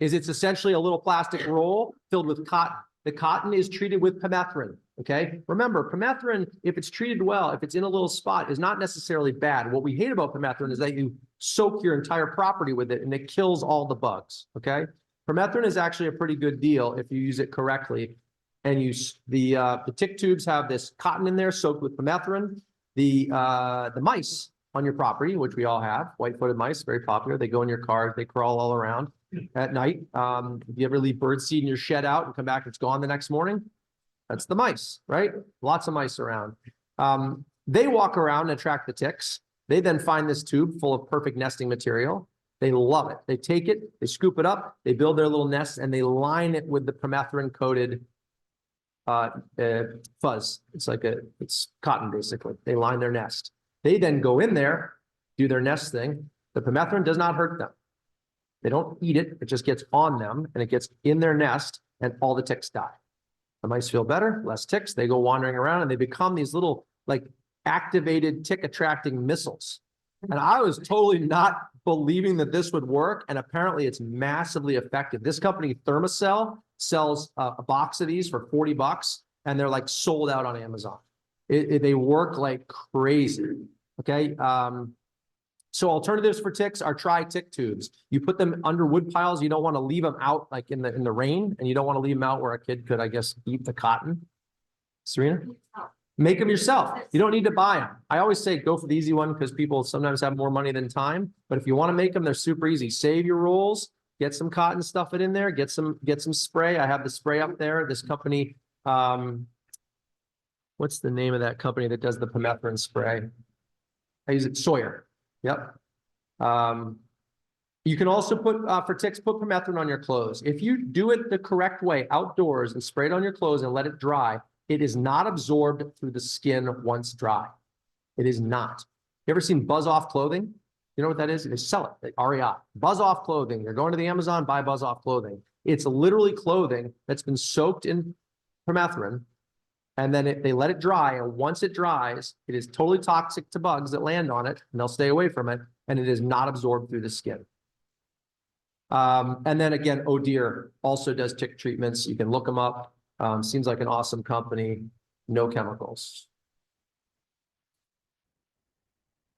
is it's essentially a little plastic roll filled with cotton. The cotton is treated with permethrin, okay? Remember, permethrin, if it's treated well, if it's in a little spot, is not necessarily bad. What we hate about permethrin is that you soak your entire property with it and it kills all the bugs, okay? Permethrin is actually a pretty good deal if you use it correctly. And the tick tubes have this cotton in there soaked with permethrin. The mice on your property, which we all have, white-footed mice, very popular. They go in your cars, they crawl all around at night. If you ever leave birdseed in your shed out and come back, it's gone the next morning. That's the mice, right? Lots of mice around. They walk around and attract the ticks. They then find this tube full of perfect nesting material. They love it. They take it, they scoop it up, they build their little nests, and they line it with the permethrin-coated fuzz. It's cotton, basically. They line their nest. They then go in there, do their nest thing. The permethrin does not hurt them. They don't eat it. It just gets on them, and it gets in their nest, and all the ticks die. The mice feel better, less ticks. They go wandering around, and they become these little, like, activated tick-attracting missiles. And I was totally not believing that this would work, and apparently it's massively effective. This company, Thermacell, sells a box of these for $40, and they're like sold out on Amazon. They work like crazy, okay? So alternatives for ticks are try tick tubes. You put them under wood piles. You don't want to leave them out like in the rain, and you don't want to leave them out where a kid could, I guess, eat the cotton. Serena? Make them yourself. You don't need to buy them. I always say go for the easy one because people sometimes have more money than time. But if you want to make them, they're super easy. Save your rolls, get some cotton, stuff it in there, get some spray. I have the spray up there. This company, what's the name of that company that does the permethrin spray? I use it, Sawyer. Yep. You can also put, for ticks, put permethrin on your clothes. If you do it the correct way outdoors and spray it on your clothes and let it dry, it is not absorbed through the skin once dry. It is not. You ever seen Buzz Off clothing? You know what that is? They sell it, REI. Buzz Off clothing. You're going to the Amazon, buy Buzz Off clothing. It's literally clothing that's been soaked in permethrin, and then they let it dry. And once it dries, it is totally toxic to bugs that land on it, and they'll stay away from it, and it is not absorbed through the skin. And then again, Oh Deer also does tick treatments. You can look them up. Seems like an awesome company, no chemicals.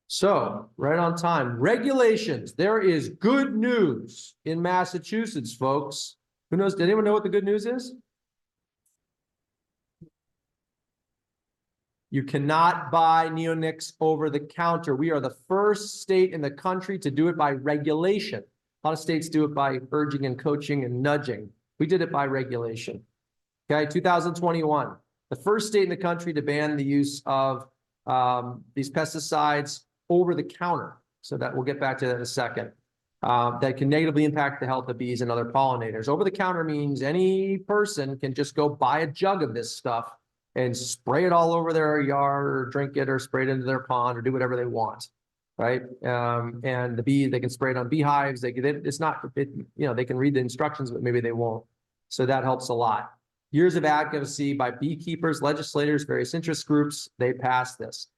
So, right on time. Regulations. There is good news in Massachusetts, folks. Who knows? Did anyone know what the good news is? You cannot buy neonics over the counter. We are the first state in the country to do it by regulation. A lot of states do it by urging and coaching and nudging. We did it by regulation. Okay, 2021, the first state in the country to ban the use of these pesticides over the counter. So that we'll get back to that in a second. That can negatively impact the health of bees and other pollinators. Over the counter means any person can just go buy a jug of this stuff and spray it all over their yard or drink it or spray it into their pond or do whatever they want, right? And the bee, they can spray it on beehives. It's not, they can read the instructions, but maybe they won't. So that helps a lot. Years of advocacy by beekeepers, legislators, various interest groups, they passed this.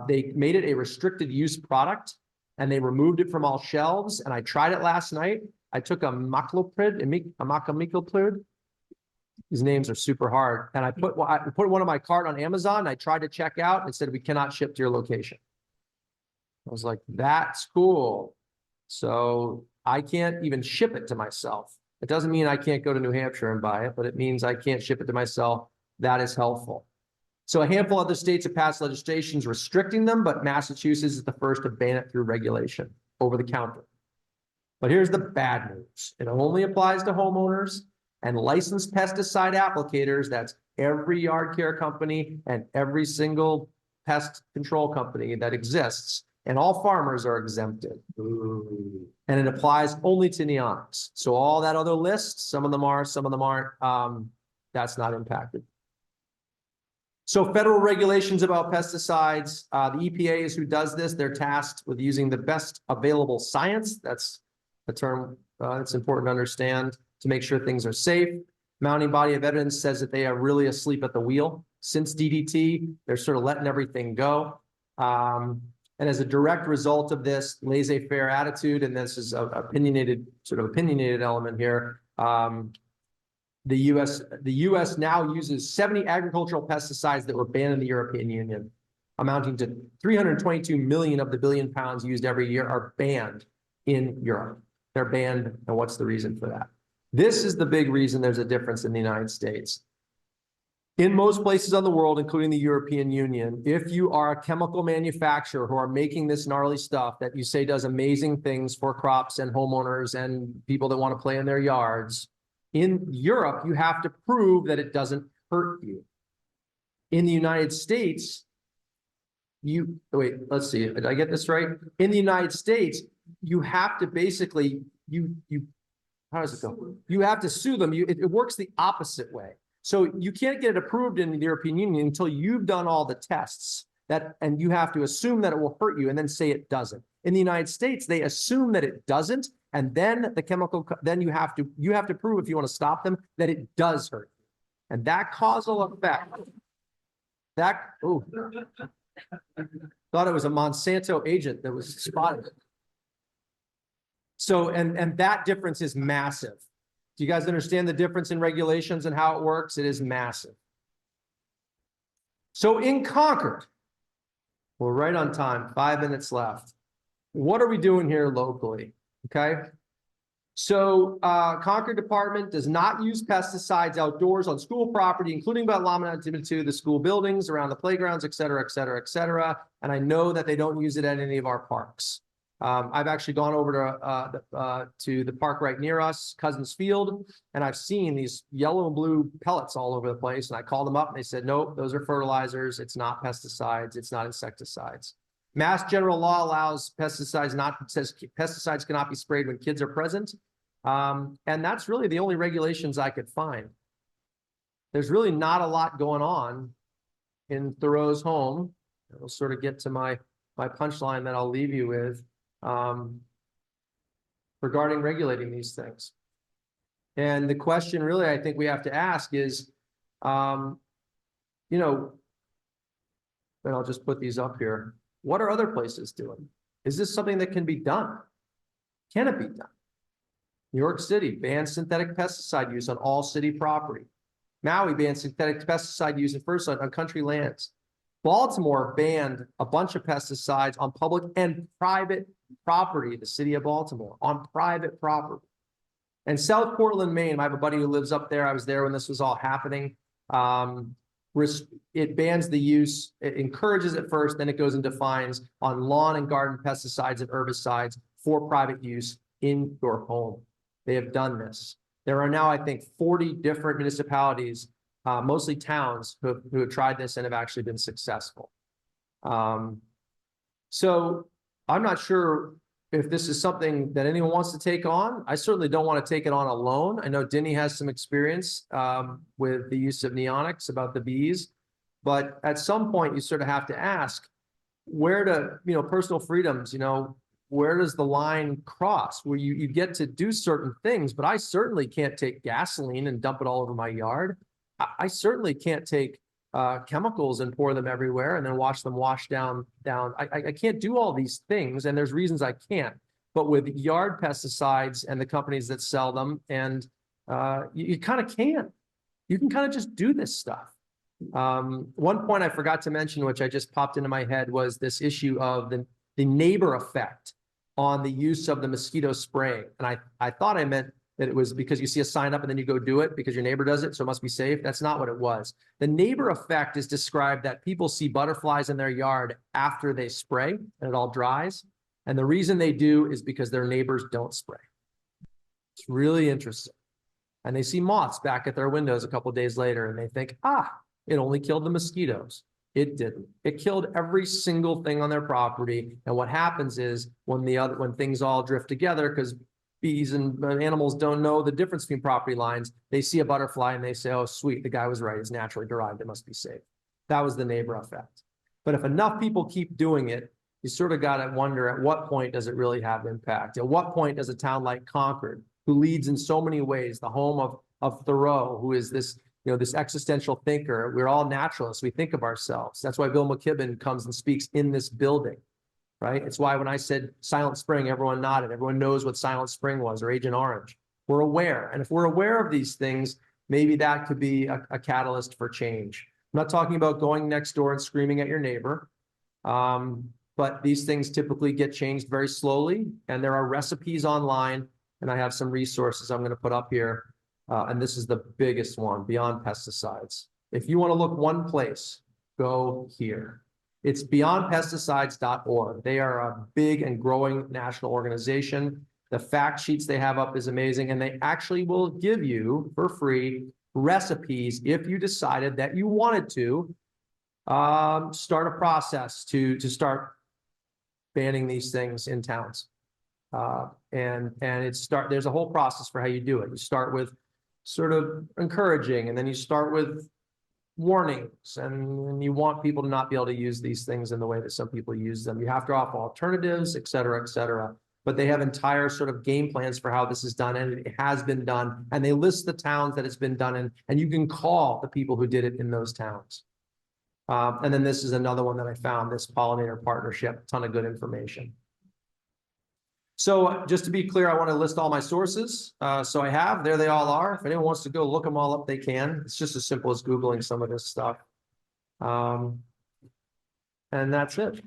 They made it a restricted use product and they removed it from all shelves. And I tried it last night. I took a macloprid, a macamicloprid. These names are super hard. And I put one on my cart on Amazon. I tried to check out and said, we cannot ship to your location. I was like, that's cool. So I can't even ship it to myself. It doesn't mean I can't go to New Hampshire and buy it, but it means I can't ship it to myself. That is helpful. So a handful of other states have passed legislations restricting them, but Massachusetts is the first to ban it through regulation over the counter. But here's the bad news. It only applies to homeowners and licensed pesticide applicators. That's every yard care company and every single pest control company that exists. And all farmers are exempted. Ooh. And it applies only to neonics. So all that other list, some of them are, some of them aren't, that's not impacted. So federal regulations about pesticides, the EPA is who does this. They're tasked with using the best available science. That's a term that's important to understand to make sure things are safe. Mounting body of evidence says that they are really asleep at the wheel. Since DDT, they're sort of letting everything go. And as a direct result of this laissez-faire attitude, and this is an opinionated element here, the U.S. now uses 70 agricultural pesticides that were banned in the European Union, amounting to 322 million of the billion pounds used every year are banned in Europe. They're banned, and what's the reason for that? This is the big reason there's a difference in the United States. In most places on the world, including the European Union, if you are a chemical manufacturer who are making this gnarly stuff that you say does amazing things for crops and homeowners and people that want to play in their yards, in Europe, you have to prove that it doesn't hurt you. In the United States, let's see, did I get this right? In the United States, you have to basically, how does it go? You have to sue them. It works the opposite way. So you can't get it approved in the European Union until you've done all the tests and you have to assume that it will hurt you and then say it doesn't. In the United States, they assume that it doesn't, and then then you have to prove, if you want to stop them, that it does hurt you. And that causal effect, thought it was a Monsanto agent that was spotted. So, and that difference is massive. Do you guys understand the difference in regulations and how it works? It is massive. So in Concord, we're right on time, 5 minutes left. What are we doing here locally? Okay. So Concord Department does not use pesticides outdoors on school property, including by limited to the school buildings, around the playgrounds, et cetera, et cetera, et cetera. And I know that they don't use it at any of our parks. I've actually gone over to the park right near us, Cousins Field, and I've seen these yellow and blue pellets all over the place. And I called them up and they said, nope, those are fertilizers. It's not pesticides. It's not insecticides. Mass general law allows says pesticides cannot be sprayed when kids are present. And that's really the only regulations I could find. There's really not a lot going on in Thoreau's home. We'll sort of get to my punchline that I'll leave you with regarding regulating these things. And the question really I think we have to ask is, and I'll just put these up here. What are other places doing? Is this something that can be done? Can it be done? New York City bans synthetic pesticide use on all city property. Maui bans synthetic pesticide use in first on country lands. Baltimore banned a bunch of pesticides on public and private property, the city of Baltimore, on private property. And South Portland, Maine, I have a buddy who lives up there. I was there when this was all happening. It bans the use, it encourages it first, then it goes into fines on lawn and garden pesticides and herbicides for private use in your home. They have done this. There are now, I think, 40 different municipalities, mostly towns, who have tried this and have actually been successful. So I'm not sure if this is something that anyone wants to take on. I certainly don't want to take it on alone. I know Denny has some experience with the use of neonics about the bees, but at some point you sort of have to ask where to, personal freedoms, where does the line cross where you get to do certain things, but I certainly can't take gasoline and dump it all over my yard. I certainly can't take chemicals and pour them everywhere and then watch them wash down. I can't do all these things, and there's reasons I can't. But with yard pesticides and the companies that sell them, and you kind of can. You can kind of just do this stuff. One point I forgot to mention, which I just popped into my head, was this issue of the neighbor effect on the use of the mosquito spraying. And I thought I meant that it was because you see a sign up and then you go do it because your neighbor does it, so it must be safe. That's not what it was. The neighbor effect is described that people see butterflies in their yard after they spray and it all dries. And the reason they do is because their neighbors don't spray. It's really interesting. And they see moths back at their windows a couple of days later and they think, it only killed the mosquitoes. It didn't. It killed every single thing on their property. And what happens is when things all drift together, because bees and animals don't know the difference between property lines, they see a butterfly and they say, oh, sweet, the guy was right. It's naturally derived. It must be safe. That was the neighbor effect. But if enough people keep doing it, you sort of got to wonder at what point does it really have impact? At what point does a town like Concord, who leads in so many ways, the home of Thoreau, who is this, this existential thinker. We're all naturalists. We think of ourselves. That's why Bill McKibben comes and speaks in this building, right? It's why when I said Silent Spring, everyone nodded. Everyone knows what Silent Spring was, or Agent Orange. We're aware. And if we're aware of these things, maybe that could be a catalyst for change. I'm not talking about going next door and screaming at your neighbor. But these things typically get changed very slowly. And there are recipes online. And I have some resources I'm going to put up here. And this is the biggest one, Beyond Pesticides. If you want to look one place, go here. It's beyondpesticides.org. They are a big and growing national organization. The fact sheets they have up is amazing, and they actually will give you for free recipes if you decided that you wanted to start a process to start banning these things in towns. And there's a whole process for how you do it. You start with sort of encouraging, and then you start with warnings, and you want people to not be able to use these things in the way that some people use them. You have to offer alternatives, et cetera, et cetera. But they have entire sort of game plans for how this is done, and it has been done. And they list the towns that it's been done in, and you can call the people who did it in those towns. And then this is another one that I found, this pollinator partnership, ton of good information. So just to be clear, I want to list all my sources. So there they all are. If anyone wants to go look them all up, they can. It's just as simple as Googling some of this stuff. And that's it.